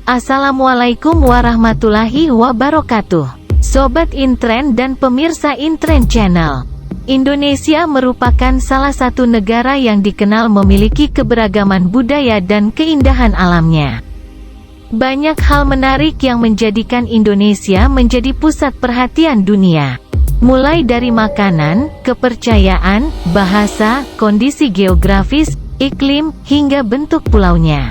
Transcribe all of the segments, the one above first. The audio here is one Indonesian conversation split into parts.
Assalamualaikum warahmatullahi wabarakatuh. Sobat Intren dan pemirsa Intren Channel. Indonesia merupakan salah satu negara yang dikenal memiliki keberagaman budaya dan keindahan alamnya. Banyak hal menarik yang menjadikan Indonesia menjadi pusat perhatian dunia. Mulai dari makanan, kepercayaan, bahasa, kondisi geografis, iklim, hingga bentuk pulaunya.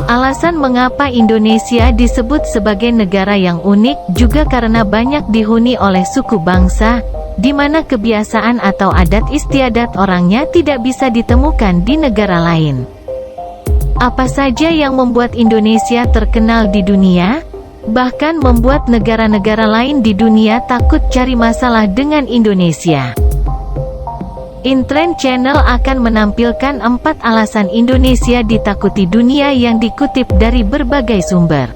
Alasan mengapa Indonesia disebut sebagai negara yang unik juga karena banyak dihuni oleh suku bangsa, di mana kebiasaan atau adat istiadat orangnya tidak bisa ditemukan di negara lain. Apa saja yang membuat Indonesia terkenal di dunia? Bahkan membuat negara-negara lain di dunia takut cari masalah dengan Indonesia. Intren Channel akan menampilkan 4 alasan Indonesia ditakuti dunia yang dikutip dari berbagai sumber.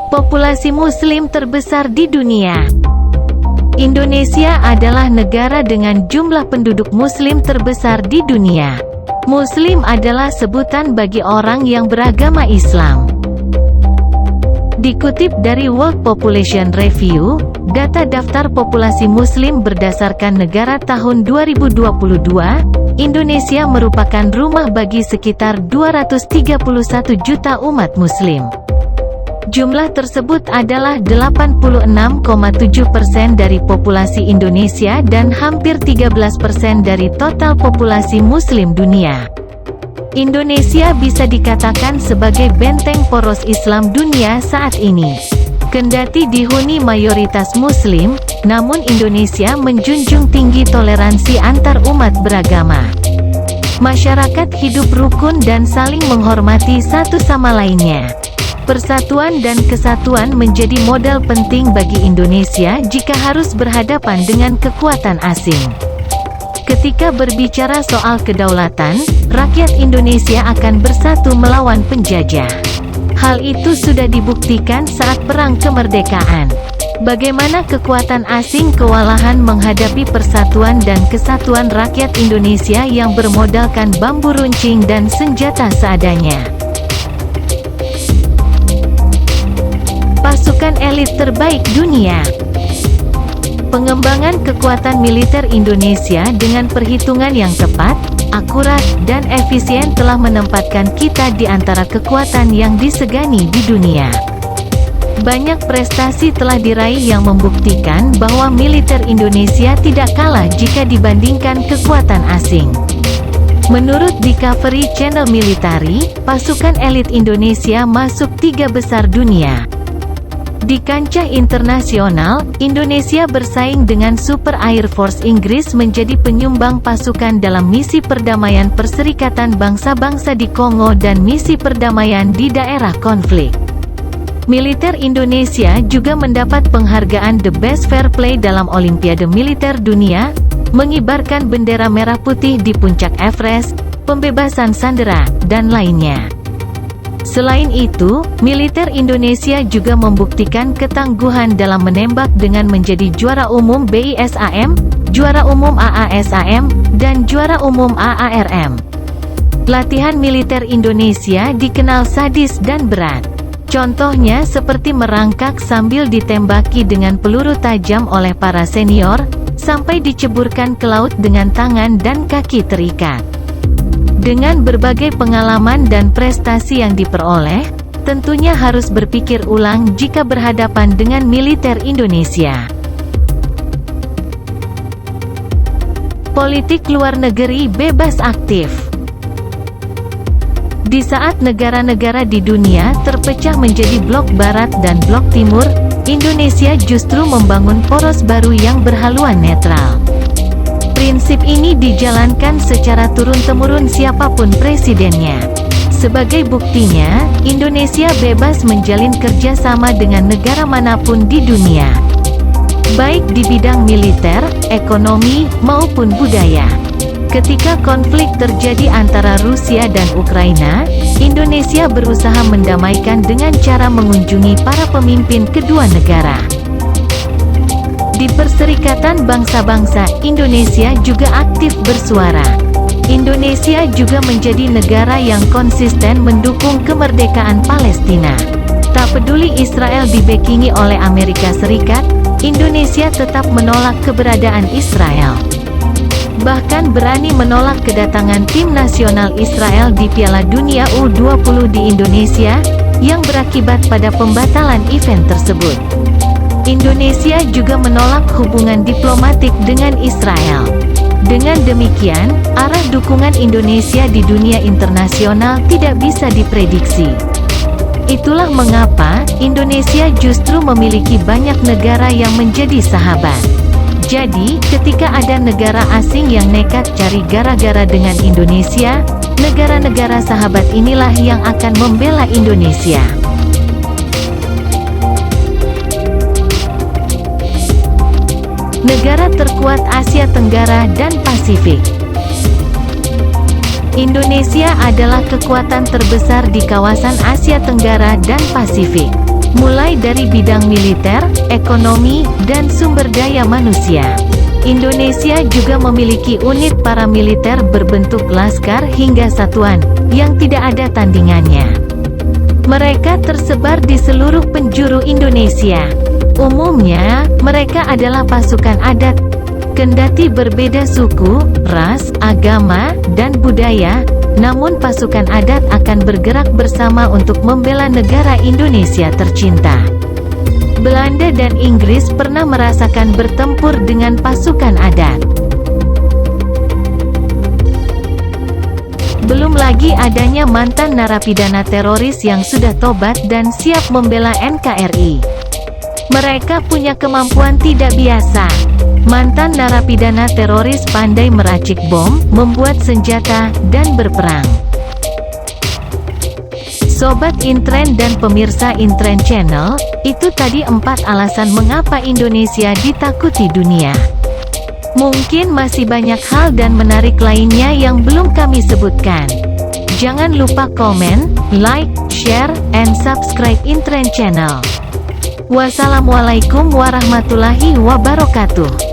Populasi Muslim terbesar di dunia. Indonesia adalah negara dengan jumlah penduduk Muslim terbesar di dunia. Muslim adalah sebutan bagi orang yang beragama Islam. Dikutip dari World Population Review, data daftar populasi Muslim berdasarkan negara tahun 2022, Indonesia merupakan rumah bagi sekitar 231 juta umat Muslim. Jumlah tersebut adalah 86,7% dari populasi Indonesia dan hampir 13% dari total populasi Muslim dunia. Indonesia bisa dikatakan sebagai benteng poros Islam dunia saat ini. Kendati dihuni mayoritas Muslim, namun Indonesia menjunjung tinggi toleransi antar umat beragama. Masyarakat hidup rukun dan saling menghormati satu sama lainnya. Persatuan dan kesatuan menjadi modal penting bagi Indonesia jika harus berhadapan dengan kekuatan asing. Ketika berbicara soal kedaulatan, rakyat Indonesia akan bersatu melawan penjajah. Hal itu sudah dibuktikan saat Perang Kemerdekaan. Bagaimana kekuatan asing kewalahan menghadapi persatuan dan kesatuan rakyat Indonesia yang bermodalkan bambu runcing dan senjata seadanya. Pasukan elit terbaik dunia. Pengembangan kekuatan militer Indonesia dengan perhitungan yang tepat, akurat, dan efisien telah menempatkan kita di antara kekuatan yang disegani di dunia. Banyak prestasi telah diraih yang membuktikan bahwa militer Indonesia tidak kalah jika dibandingkan kekuatan asing. Menurut Discovery Channel Military, pasukan elit Indonesia masuk 3 besar dunia. Di kancah internasional, Indonesia bersaing dengan Super Air Force Inggris menjadi penyumbang pasukan dalam misi perdamaian Perserikatan Bangsa-Bangsa di Kongo dan misi perdamaian di daerah konflik. Militer Indonesia juga mendapat penghargaan The Best Fair Play dalam Olimpiade Militer Dunia, mengibarkan bendera merah putih di puncak Everest, pembebasan sandera, dan lainnya. Selain itu, militer Indonesia juga membuktikan ketangguhan dalam menembak dengan menjadi juara umum BISAM, juara umum AASAM, dan juara umum AARM. Latihan militer Indonesia dikenal sadis dan berat. Contohnya seperti merangkak sambil ditembaki dengan peluru tajam oleh para senior, sampai diceburkan ke laut dengan tangan dan kaki terikat. Dengan berbagai pengalaman dan prestasi yang diperoleh, tentunya harus berpikir ulang jika berhadapan dengan militer Indonesia. Politik luar negeri bebas aktif. Di saat negara-negara di dunia terpecah menjadi blok barat dan blok timur, Indonesia justru membangun poros baru yang berhaluan netral. Prinsip ini dijalankan secara turun-temurun siapapun presidennya. Sebagai buktinya, Indonesia bebas menjalin kerjasama dengan negara manapun di dunia, baik di bidang militer, ekonomi, maupun budaya. Ketika konflik terjadi antara Rusia dan Ukraina, Indonesia berusaha mendamaikan dengan cara mengunjungi para pemimpin kedua negara. Di Perserikatan Bangsa-Bangsa, Indonesia juga aktif bersuara. Indonesia juga menjadi negara yang konsisten mendukung kemerdekaan Palestina. Tak peduli Israel dibackingi oleh Amerika Serikat, Indonesia tetap menolak keberadaan Israel. Bahkan berani menolak kedatangan tim nasional Israel di Piala Dunia U20 di Indonesia, yang berakibat pada pembatalan event tersebut. Indonesia juga menolak hubungan diplomatik dengan Israel. Dengan demikian, arah dukungan Indonesia di dunia internasional tidak bisa diprediksi. Itulah mengapa Indonesia justru memiliki banyak negara yang menjadi sahabat. Jadi, ketika ada negara asing yang nekat cari gara-gara dengan Indonesia, negara-negara sahabat inilah yang akan membela Indonesia. Negara terkuat Asia Tenggara dan Pasifik. Indonesia adalah kekuatan terbesar di kawasan Asia Tenggara dan Pasifik, mulai dari bidang militer, ekonomi, dan sumber daya manusia. Indonesia juga memiliki unit paramiliter berbentuk laskar hingga satuan, yang tidak ada tandingannya. Mereka tersebar di seluruh penjuru Indonesia. Umumnya, mereka adalah pasukan adat. Kendati berbeda suku, ras, agama, dan budaya, namun pasukan adat akan bergerak bersama untuk membela negara Indonesia tercinta. Belanda dan Inggris pernah merasakan bertempur dengan pasukan adat. Belum lagi adanya mantan narapidana teroris yang sudah tobat dan siap membela NKRI. Mereka punya kemampuan tidak biasa. Mantan narapidana teroris pandai meracik bom, membuat senjata, dan berperang. Sobat Intren dan pemirsa Intren Channel, itu tadi 4 alasan mengapa Indonesia ditakuti dunia. Mungkin masih banyak hal dan menarik lainnya yang belum kami sebutkan. Jangan lupa komen, like, share, and subscribe Intren Channel. Wassalamualaikum warahmatullahi wabarakatuh.